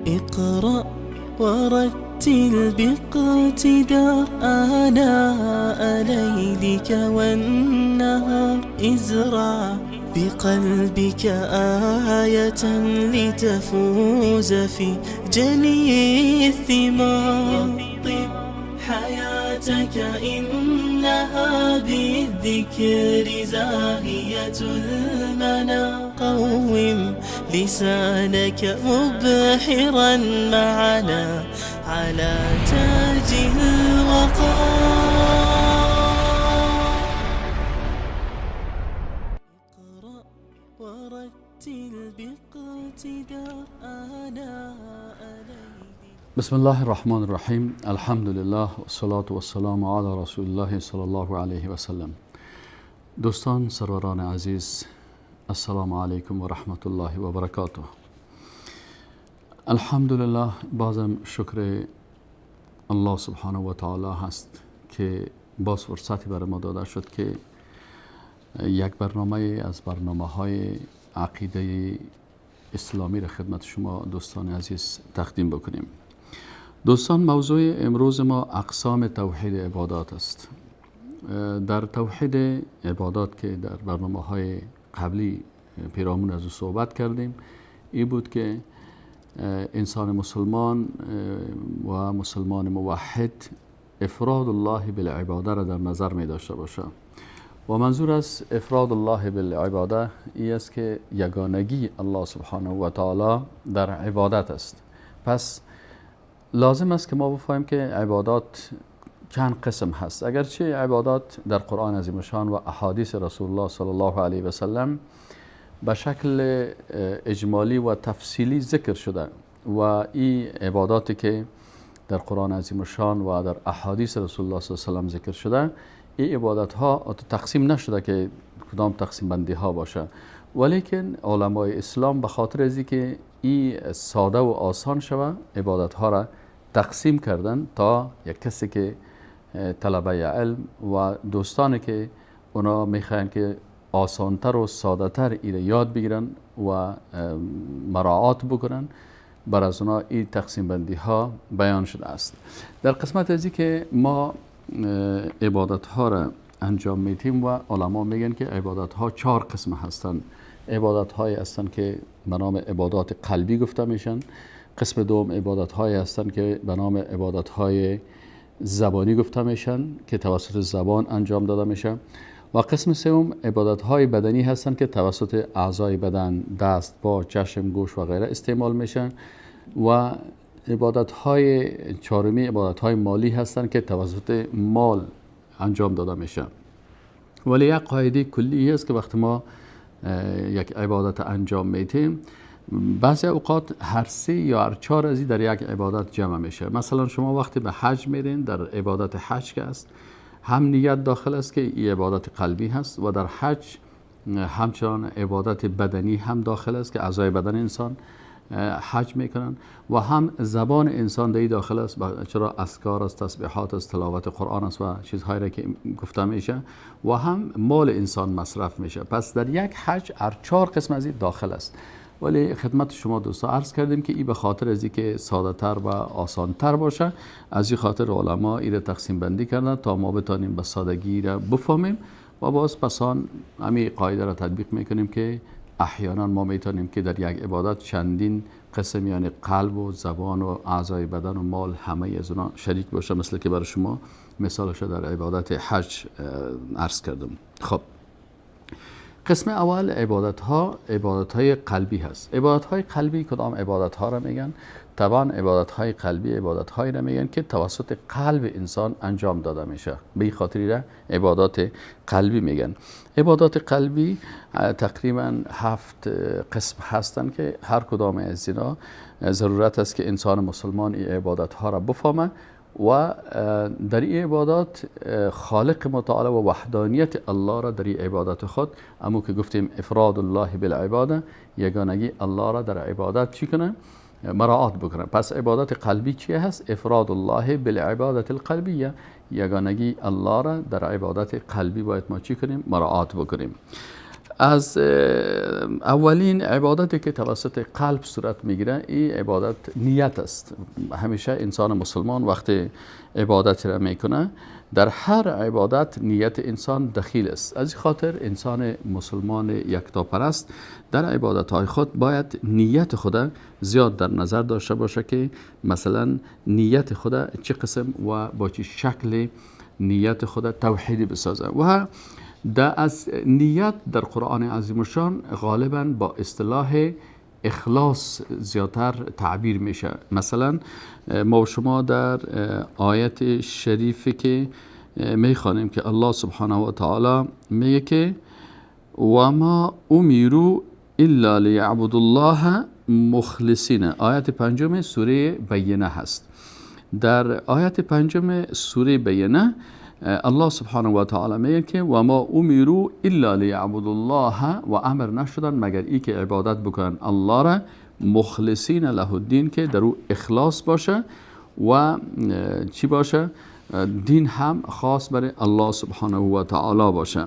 اقرأ ورتل باقتدار آناء ليلك والنهار. ازرع بقلبك آية لتفوز في جني الثمار. طب حياتك إنها بالذكر زاهية المنى. قوم لسانك مبحرا معنا على تاج الوقار. اقرأ ورتل باقتدار آناء ليلك. بسم الله الرحمن الرحیم. الحمد لله والصلاة والسلام علی رسول الله صلی الله علیه و سلم. دوستان سروران عزیز، السلام علیکم و رحمت الله و برکاته. الحمدلله، بازم شکر الله سبحانه و تعالی هست که باز فرصتی برای ما داده شد که یک برنامه از برنامه‌های عقیده اسلامی را خدمت شما دوستان عزیز تقدیم بکنیم. دوستان، موضوع امروز ما اقسام توحید عبادات است. در توحید عبادات که در برنامه‌های قبلی پیرامون از او صحبت کردیم، این بود که انسان مسلمان و مسلمان موحد افراد الله بالعباده را در نظر می داشته باشه و منظور از افراد الله بالعباده این است که یگانگی الله سبحانه و تعالی در عبادت است. پس لازم است که ما بفهمیم که عبادات چند قسم هست. اگرچه عبادات در قرآن عظیم شان و احادیث رسول الله صلی الله علیه و سلم به شکل اجمالی و تفصیلی ذکر شده و این عباداتی که در قرآن عظیم شان و در احادیث رسول الله صلی الله علیه و سلم ذکر شده، این عبادت ها تقسیم نشده که کدام تقسیم بندی ها باشه، ولیکن علمای اسلام به خاطر از اینکه این ساده و آسان شود عبادت ها را تقسیم کردن تا یک کسی که طلبه علم و دوستانی که اونا میخواین که آسانتر و ساده تر ایره یاد بگیرن و مراعات بکنن، بر از اونا این تقسیم بندی ها بیان شده است. در قسمت ازی که ما عبادت ها را انجام میدیم و علما میگن که عبادت ها 4 قسم هستند. عبادت هایی هستند که به نام عبادات قلبی گفته میشن. قسم دوم عبادت هایی هستند که به نام عبادت های زبانی گفته میشن که توسط زبان انجام داده میشه. و قسم سوم عبادت های بدنی هستند که توسط اعضای بدن، دست، پا، چشم، گوش و غیره استعمال میشن. و عبادت های چهارمی عبادت های مالی هستند که توسط مال انجام داده میشه. ولی یک قاعده کلی است که وقتی ما یک عبادت انجام میدیم، بعضی اوقات هر 3 یا هر 4 ازی در یک عبادت جمع میشه. مثلا شما وقتی به حج میرین، در عبادت حج که است هم نیت داخل است که این عبادت قلبی هست و در حج همچنان عبادت بدنی هم داخل است که اعضای بدن انسان حج میکنن و هم زبان انسان در داخل است، چرا اذکار است، تسبیحات است، تلاوت قرآن است و چیزهایی را که گفته میشه، و هم مال انسان مصرف میشه. پس در یک حج هر 4 قسم از این داخل است. ولی خدمت شما دوستا عرض کردیم که این به خاطر از اینکه ساده تر و آسان تر باشه، از این خاطر علما این را تقسیم بندی کردن تا ما بتانیم به سادگی را بفهمیم و باز پسان همین قاعده را تطبیق میکنیم که احیانا ما میتونیم که در یک عبادت چندین قسم، یعنی قلب و زبان و اعضای بدن و مال همه از اونا شریک باشه، مثل که برای شما مثالش در عبادت حج عرض کردم. خب، قسم اول عبادت های قلبی هست. عبادت های قلبی کدام عبادت ها را میگن؟ طبعا عبادت های قلبی عبادت هایی را میگن که توسط قلب انسان انجام داده میشه، به این خاطری را عبادات قلبی میگن. عبادات قلبی تقریبا 7 قسم هستند که هر کدام از اینا ضرورت است که انسان مسلمان این عبادت ها را بفهمه و در این عبادات خالق متعال و وحدانیت الله را در این عبادت خود، اما که گفتیم افراد الله بالعباده، یگانگی الله را در عبادت چی کنه؟ مراعات بکنه. پس عبادت قلبی چی هست؟ افراد الله بالعبادت القلبیه، یگانگی الله را در عبادت قلبی باید ما چی کنیم؟ مراعات بکنیم. از اولین عبادتی که توسط قلب صورت میگیره این عبادت نیت است. همیشه انسان مسلمان وقتی عبادت را میکنه در هر عبادت نیت انسان دخیل است. از این خاطر انسان مسلمان یکتاپرست در عبادت های خود باید نیت خود زیاد در نظر داشته باشه که مثلا نیت خود چه قسم و با چه شکل نیت خود توحیدی بسازه. و از نیت در قرآن عظیم الشان غالبا با اصطلاح اخلاص زیادتر تعبیر میشه. مثلا ما و شما در آیت شریفی که میخوانیم که الله سبحانه و تعالی میگه که و ما امیرو الا لیعبدوا الله مخلصین، آیت 5 سوره بینه هست. در آیت 5 سوره بینه الله سبحانه و تعالی میگه که و ما امیرو الا لیعبدوا الله، و امر نشدن مگر ای که عبادت بکنن الله را مخلصین له الدین، که در او اخلاص باشه و چی باشه؟ دین هم خاص برای الله سبحانه و تعالی باشه.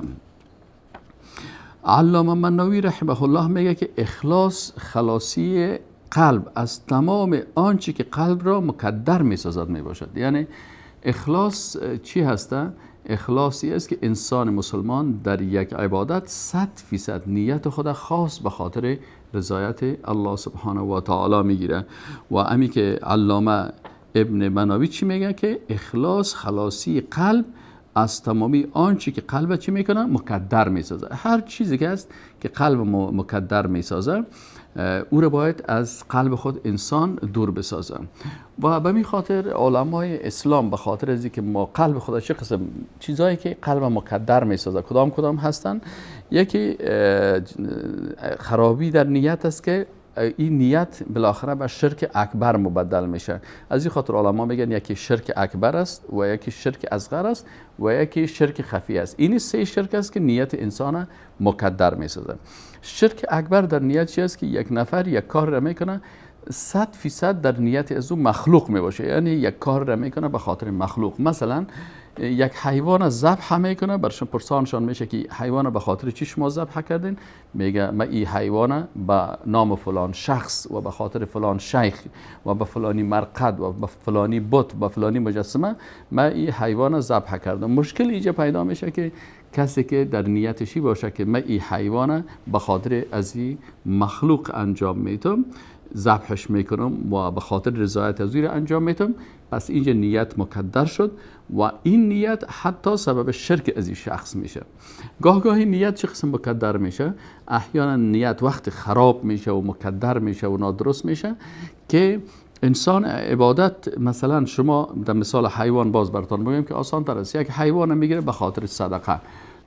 علامه منوی رحمه الله میگه که اخلاص خلاصی قلب از تمام آنچه که قلب را مکدر میسازد میباشد. یعنی اخلاص چی هسته؟ اخلاصی است که انسان مسلمان در یک عبادت 100% نیت خود خاص به خاطر رضایت الله سبحانه و تعالی میگیره. و امی که علامه ابن مناوی چی میگه که اخلاص خلاصی قلب از تمامی آنچه که قلب چی میکنه مکدر میسازه. هر چیزی که است که قلب مکدر میسازه او را باید از قلب خود انسان دور بسازه. و به می خاطر علمای اسلام به خاطر از که ما قلب خود چه قسم چیزایی که قلب مکدر میسازه کدام هستن، یکی خرابی در نیت است که این نیت بالاخره به شرک اکبر مبدل میشه. از این خاطر علما میگن یکی شرک اکبر است و یکی شرک اصغر است و یکی شرک خفی است. این 3 شرک است که نیت انسان مکدر میسازه. شرک اکبر در نیت چی است که یک نفر یک کار را میکنه 100% در نیت از او مخلوق میباشه، یعنی یک کار را میکنه به خاطر مخلوق. مثلا یک حیوان ذبح میکنه، برشون پرسانشان میشه که حیوان به خاطر چی شما ذبح کردین؟ میگه ما این حیوان به نام فلان شخص و به خاطر فلان شیخ و به فلانی مرقد و به فلانی بت و فلانی مجسمه ما این حیوان ذبح کردم. مشکل اینجا پیدا میشه که کسی که در نیتشی باشه که من این حیوان به خاطر از این مخلوق انجام میتم، ذبحش میکنم و به خاطر رضایت از او انجام میتم، پس اینجا نیت مکدر شد و این نیت حتی سبب شرک از این شخص میشه. گاهی نیت چه قسم مکدر میشه؟ احیانا نیت وقت خراب میشه و مکدر میشه و نادرست میشه که انسان عبادت، مثلا شما در مثال حیوان باز براتون بگم که آسان تر است، یک حیوان میگیره به خاطر صدقه،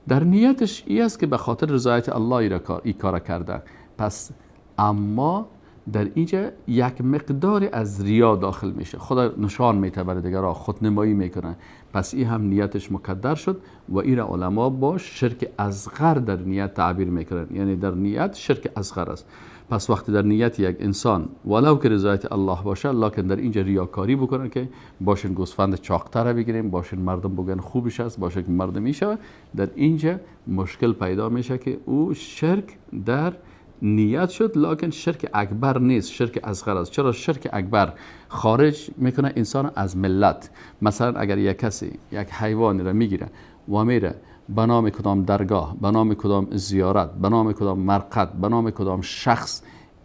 در نیتش این است که به خاطر رضایت الله ای کار کرده، پس اما در اینجا یک مقدار از ریا داخل میشه، خدا نشان میده برای دیگران، خودنمایی میکنه، پس این هم نیتش مکدر شد و این را علما با شرک اصغر در نیت تعبیر میکنن. یعنی در نیت شرک اصغر است. پس وقتی در نیت یک انسان ولو که رضایت الله باشه لکن در اینجا ریاکاری بکنن که باشین گوسفند چاقتر بگیریم، باشین مردم بگن خوبش است، باشه که مردمی شود، در اینجا مشکل پیدا میشه که او شرک در نیت شد لکن شرک اکبر نیست، شرک اصغر است. چرا؟ شرک اکبر خارج میکنه انسان از ملت. مثلا اگر یک کسی یک حیوانی را میگیره و میره به نام کدام درگاه، به نام کدام زیارت، به نام کدام مرقد، به نام کدام شخص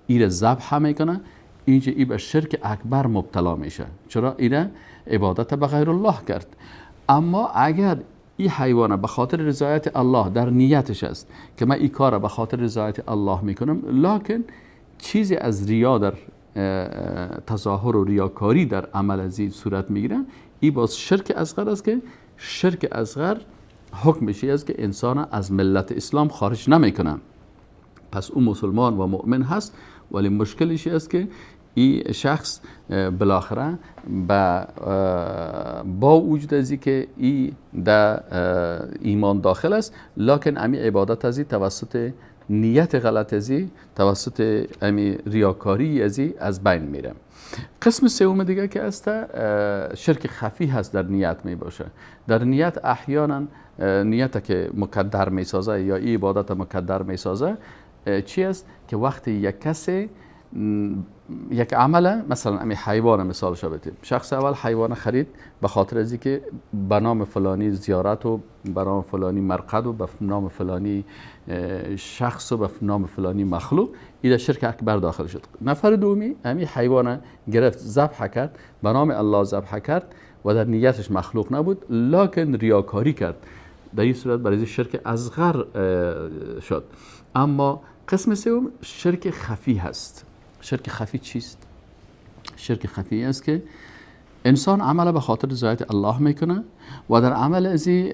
این ذبح میکنه، اینجا ای به شرک اکبر مبتلا میشه. چرا؟ این عبادت به غیر الله کرد. اما اگر این حیوان به خاطر رضایت الله در نیتش است که من این کار به خاطر رضایت الله میکنم، لکن چیزی از ریا در تظاهر و ریاکاری در عمل از این صورت میگیره، این باز شرک اصغر است که شرک اصغر حکم میشه است که انسان از ملت اسلام خارج نمیکنه. پس او مسلمان و مؤمن هست، ولی مشکلش است که این شخص بالاخره با وجود از که این در ایمان داخل است، لکن امی عبادت از توسط نیت غلط ازی توسط امی ریاکاری ازی از بین میره. قسم سوم دیگه که است شرک خفی هست در نیت می باشه. در نیت احیانا نیت که مقدر می سازه یا ای عبادت مقدر می سازه چی است که وقتی یک کسی یک عمله، مثلا امی حیوان مثالش بدیم، شخص اول حیوان خرید به خاطر از اینکه به نام فلانی زیارت و به نام فلانی مرقد و به نام فلانی شخص و به نام فلانی مخلوق، این شرک اکبر داخل شد. نفر دومی امی حیوان گرفت ذبح کرد، به نام الله ذبح کرد و در نیتش مخلوق نبود لکن ریاکاری کرد، در این صورت برای شرک اصغر شد. اما قسم سوم شرک خفی هست. شرک خفی چیست؟ شرک خفی است که انسان عمل به خاطر رضایت الله میکنه و در عمل ازی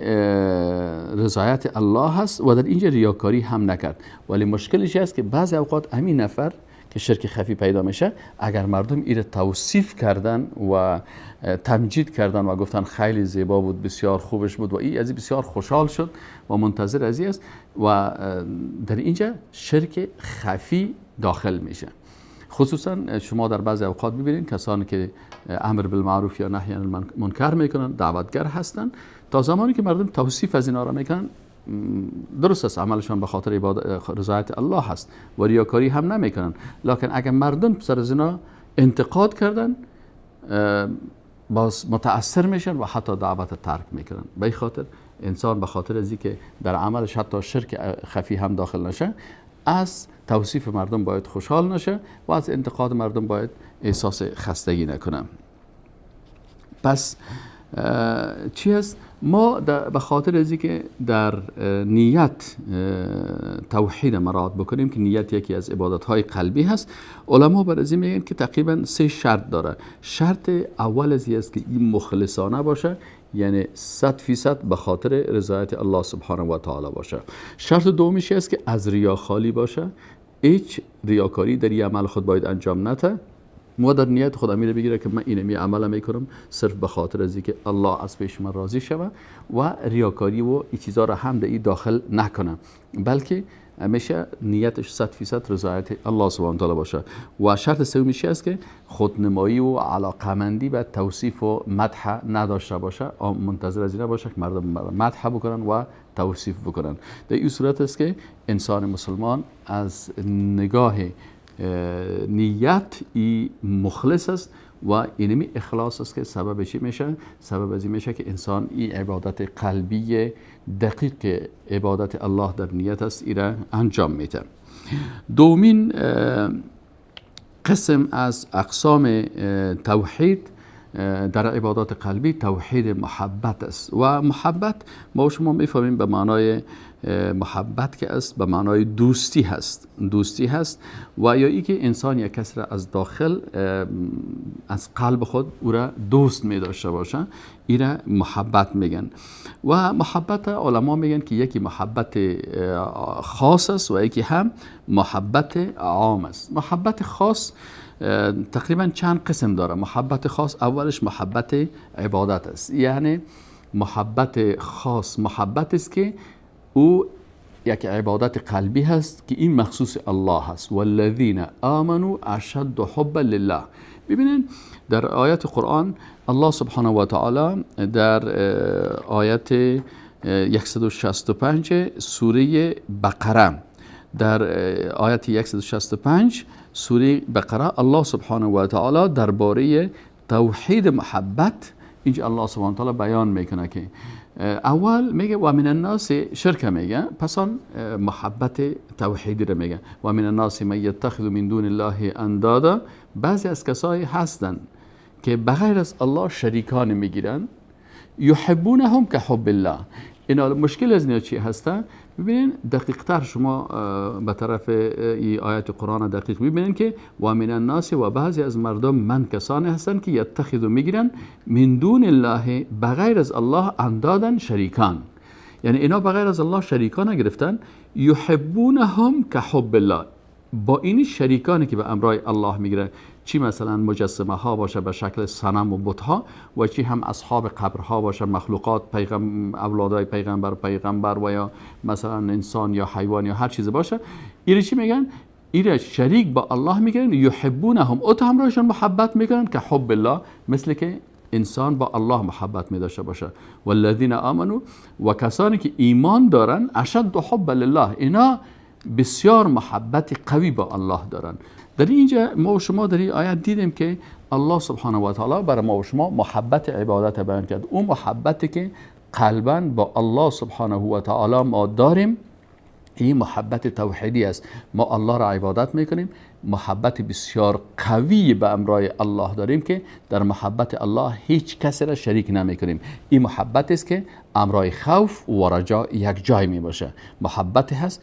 رضایت الله هست و در اینجا ریاکاری هم نکرد. ولی مشکلش است که بعضی اوقات همین نفر که شرک خفی پیدا میشه، اگر مردم این توصیف کردن و تمجید کردن و گفتن خیلی زیبا بود، بسیار خوبش بود و این ازی بسیار خوشحال شد و منتظر ازی است و در اینجا شرک خفی داخل میشه. خصوصا شما در بعضی اوقات ببینید کسانی که امر بالمعروف یا نهی عن المنکر میکنن، دعوتگر هستن، تا زمانی که مردم توصیف از اینا را میکنن درست است، عملشان به خاطر رضایت الله هست و ریاکاری هم نمیکنن، لکن اگر مردم سر از اینا انتقاد کردن باز متاثر میشن و حتی دعوت ترک میکنن. به این خاطر انسان به خاطر از اینکه در عملش حتی شرک خفی هم داخل نشه، از توصیف مردم باید خوشحال نشه و از انتقاد مردم باید احساس خستگی نکنه. پس چی هست؟ ما به خاطر از اینکه در نیت توحید مراد بکنیم که نیت یکی از عبادت‌های قلبی هست، علما بر از این میگن که تقریبا 3 شرط داره. شرط اول از این است که این مخلصانه باشه، یعنی 100% به خاطر رضایت الله سبحانه و تعالی باشه. شرط دومیش است که از ریا خالی باشه، هیچ ریاکاری در این عمل خود باید انجام نده و در نیت خود امیر بگیره که من اینمی عمل میکنم صرف به خاطر از اینکه الله از پیش من راضی شوه و ریاکاری و این چیزا را هم در این داخل نکنه، بلکه همیشه نیتش 100% رضایت الله سبحانه و تعالی باشه. و شرط سومیش است که خودنمایی و علاقمندی به توصیف و مدح نداشته باشه، منتظر از این باشه که مردم مدح بکنن و توصیف بکنن. در این صورت است که انسان مسلمان از نگاه نیت ای مخلص است و اینمی اخلاص است که سبب چی میشه؟ سبب از این میشه که انسان این عبادت قلبی دقیق عبادت الله در نیت است ایره انجام میده. دومین قسم از اقسام توحید در عبادات قلبی توحید محبت است و محبت ما شما میفهمیم به معنای محبت که است به معنای دوستی هست و یا ای که انسان یک کس را از داخل از قلب خود او را دوست می داشته باشه، این را محبت میگن. و محبت علما میگن که یکی محبت خاص است و یکی هم محبت عام است. محبت خاص تقریبا چند قسم داره. محبت خاص اولش محبت عبادت است، یعنی محبت خاص محبت است که او یک عبادت قلبی هست که این مخصوص الله هست. والذین آمنوا اشد حبا لله. ببینید در آیات قرآن الله سبحانه و تعالی در آیت 165 سوره بقره، در آیت 165 سوره بقره الله سبحانه و تعالی درباره توحید محبت اینجا الله سبحانه و تعالی بیان میکنه که اول میگه و من الناس شرک میگه، پس آن محبت توحیدی رو میگه و من الناس من یتخذ من دون الله اندادا. بعضی از کسایی هستن که بغیر از الله شریکان میگیرن، یحبونهم که حب الله. اینا مشکل از اینا چی هسته؟ ببینین دقیق تر شما به طرف این آیت قرآن دقیق ببینین که و من الناس و بعضی از مردم من کسانی هستن که یتخذو میگیرن من دون الله بغیر از الله اندادن شریکان، یعنی اینا بغیر از الله شریکان گرفتن. یحبونهم که حب الله، با این شریکانی که به امرای الله میگیرن چی مثلا مجسمه ها باشه به شکل صنم و بت ها و چی هم اصحاب قبرها باشه، مخلوقات، اولادای پیغمبر و یا مثلا انسان یا حیوان یا هر چیزی باشه، اینا چی میگن؟ اینا شریک با الله میگن، یحبونهم، او هم روشون محبت میکنن که حب الله، مثل که انسان با الله محبت می داشته باشه. والذین آمنوا، و کسانی که ایمان دارن، اشد حب لله، اینا بسیار محبت قوی با الله دارن. در اینجا ما و شما در این آیت دیدیم که الله سبحانه و تعالی برای ما و شما محبت عبادت بیان کرد. اون محبتی که قلباً با الله سبحانه و تعالی ما داریم، این محبت توحیدی است. ما الله را عبادت میکنیم، محبت بسیار قوی به امرای الله داریم که در محبت الله هیچ کسی را شریک نمیکنیم. این محبت است که امرای خوف و رجا یک جای می باشه. محبت هست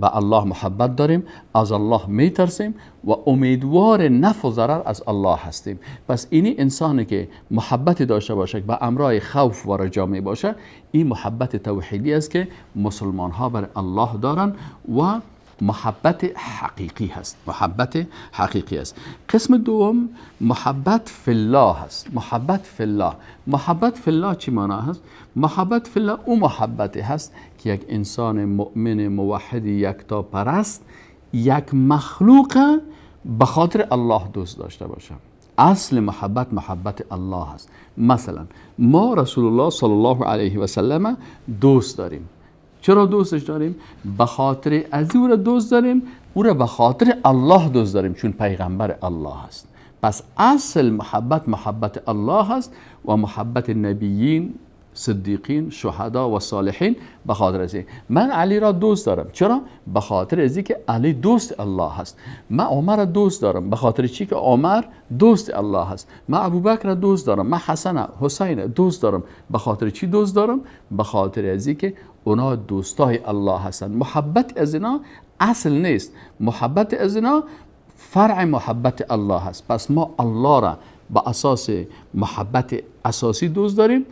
به الله محبت داریم، از الله میترسیم و امیدوار نفع و ضرر از الله هستیم. پس اینی انسانی که محبت داشته باشه به امرای خوف و رجا می باشه، این محبت توحیدی است که مسلمان ها بر الله دارن و محبت حقیقی هست. محبت حقیقی است. قسم دوم محبت فی الله هست. محبت فی الله. محبت فی الله چی معنی هست؟ محبت فی الله او محبت هست که یک انسان مؤمن موحد یکتا پرست یک مخلوق به خاطر الله دوست داشته باشه. اصل محبت محبت الله هست. مثلا ما رسول الله صلی الله علیه و سلم دوست داریم. چرا دوستش داریم؟ به خاطر از او را دوست داریم، او را به خاطر الله دوست داریم، چون پیغمبر الله هست. پس اصل محبت محبت الله هست و محبت نبیین، صدیقین، شهدا و صالحین به خاطر ازی. من علی را دوست دارم. چرا؟ به خاطر ازی که علی دوست الله هست. من عمر را دوست دارم. به خاطر چی که عمر دوست الله هست. من ابوبکر را دوست دارم. من حسن، حسین دوست دارم. به خاطر چی دوست دارم؟ به خاطر ازی که اونا دوستای الله هستند. محبت از اینا اصل نیست. محبت از اینا فرع محبت الله هست. پس ما الله را با اساس محبت اساسی دوست داریم.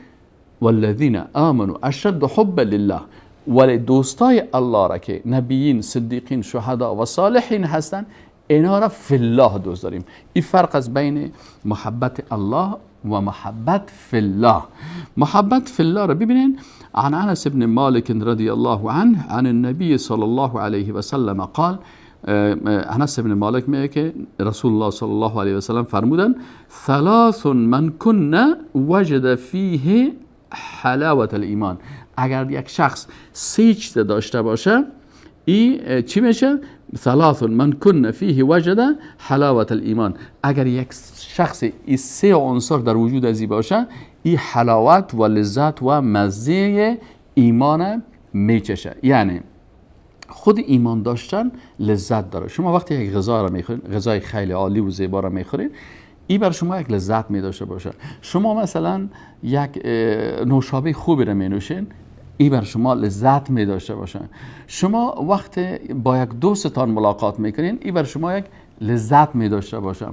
والذین آمنوا اشد حب لله، ولی دوستای الله را که نبیین، صدیقین، شهدا و صالحین هستند، اینا را فی الله دوست داریم. این فرق از بین محبت الله و محبت فی الله. محبت فی الله را ببینین. عن انس بن مالک رضی الله عنه عن النبی صلی الله علیه و سلم قال، انس بن مالک میگه که رسول الله صلی الله علیه و سلم فرمودن: ثلاث من کن وجد فیه حلاوت الایمان. اگر یک شخص سه چیز داشته باشه، این چی میشه؟ ثلاث من کن فیه وجد حلاوت الایمان. اگر یک شخص این سه عنصر در وجود ازی باشه، این حلاوت و لذت و مزه ایمان میچشه. یعنی خود ایمان داشتن لذت داره. شما وقتی یک غذا را میخورین، غذای خیلی عالی و زیبا را میخورین، این بر شما یک لذت می داشته باشه. شما مثلا یک نوشابه خوبی را می نوشین، این بر شما لذت می داشته باشه. شما وقتی با یک دوستتان ملاقات میکنین، این بر شما یک لذت می داشته باشه.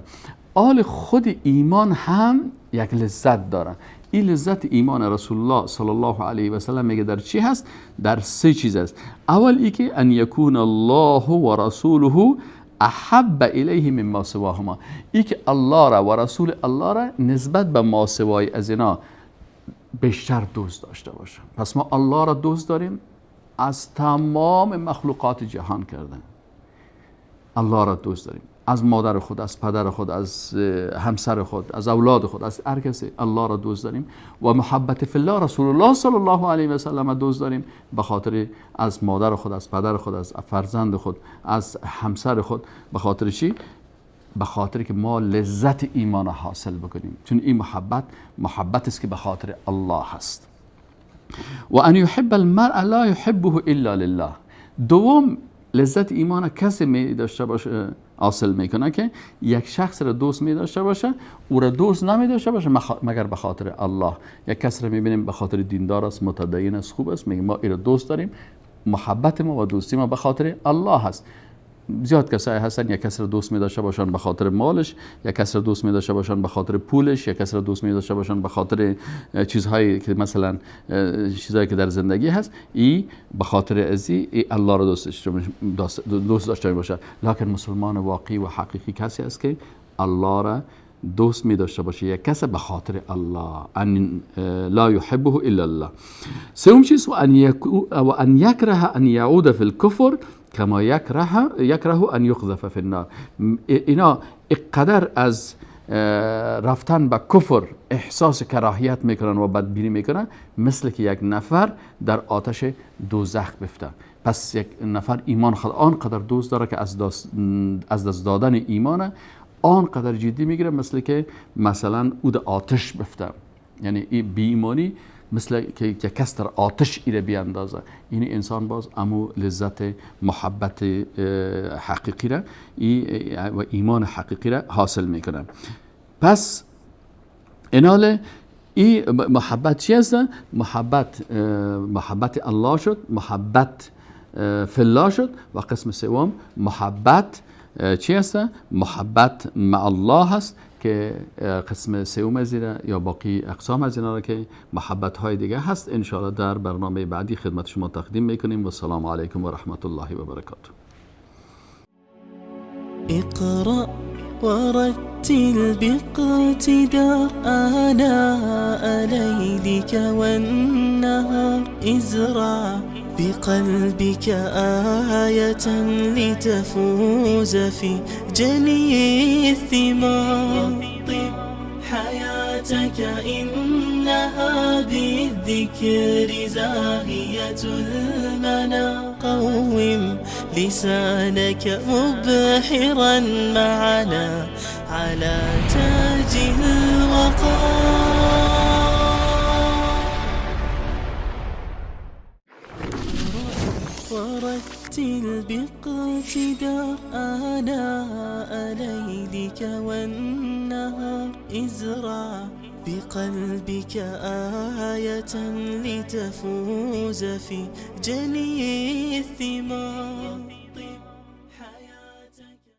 آل خود ایمان هم یک لذت داره. این لذت ایمان رسول الله صلی الله علیه و سلم میگه در چی هست؟ در سه چیز است. اول ای که ان یکون الله و رسوله احب الیه مما سواهما. ای که الله را و رسول الله را نسبت به ما سوای از اینا بیشتر دوست داشته باشه. پس ما الله را دوست داریم، از تمام مخلوقات جهان کردن الله را دوست داریم. از مادر خود، از پدر خود، از همسر خود، از اولاد خود، از هر کسی الله را دوست داریم. و محبت فی الله رسول الله صلی الله علیه و سلم دوست داریم، به خاطر از مادر خود، از پدر خود، از فرزند خود، از همسر خود. به خاطر چی؟ به خاطر که ما لذت ایمان حاصل بکنیم، چون این محبت است که به خاطر الله هست. و ان یحب المرء لا یحبه الا لله. دوم لذت ایمان کسی می داشته باشه، حاصل میکنه که یک شخص را دوست می داشته باشه، او را دوست نمی داشته باشه مگر به خاطر الله. یک کس را میبینیم به خاطر دیندار است، متدین است، خوب است، میگیم ما این را دوست داریم. محبت ما و دوستی ما به خاطر الله هست. زیاد کسایی هستن یک کس را دوست می داشته باشن به خاطر مالش، یک کس را دوست می داشته باشن به خاطر پولش، یک کس را دوست می داشته باشن به خاطر چیزهایی که مثلا چیزهایی که در زندگی هست. این به خاطر ازی الله را دوست داشته باشه. لکن مسلمان واقعی و حقیقی کسی است که الله را دوست می داشته باشه، یک کس به خاطر الله، ان لا یحبه الا الله. سوم چیز و ان یکره ان یعود فی الکفر کما یکره ان یقذف فی النار. اینا اقدر از رفتن به کفر احساس کراهیت میکنن و بدبینی میکنن، مثل که یک نفر در آتش دوزخ بفته. پس یک نفر ایمان خود آنقدر دوست داره که از دست دادن ایمان آنقدر جدی میگیره، مثل که مثلا او در آتش بفته. یعنی این بی ایمانی مثل که کس در آتش ایره بیاندازه. این انسان باز امو لذت محبت حقیقی را و ایمان حقیقی را حاصل میکنن. پس انال این محبت چی هست؟ محبت الله شد، محبت فی الله شد. و قسم سوم محبت چی هست؟ محبت مع الله هست که قسم سوم از این یا باقی اقسام از اینا که محبت های دیگه هست ان شاء الله در برنامه بعدی خدمت شما تقدیم میکنیم. و السلام علیکم و رحمت الله و برکاته. اقرأ ورتل باقتداء آناء ليلك والنهار ازرع بقلبك آية لتفوز في جني الثمار. طب حياتك إنها بالذكر زاهية المنى. قوم لسانك مبحرا معنا على تاج الوقار. ورتل باقتداء آناء ليلك والنهار ازرع بقلبك آية لتفوز في جني الثمار.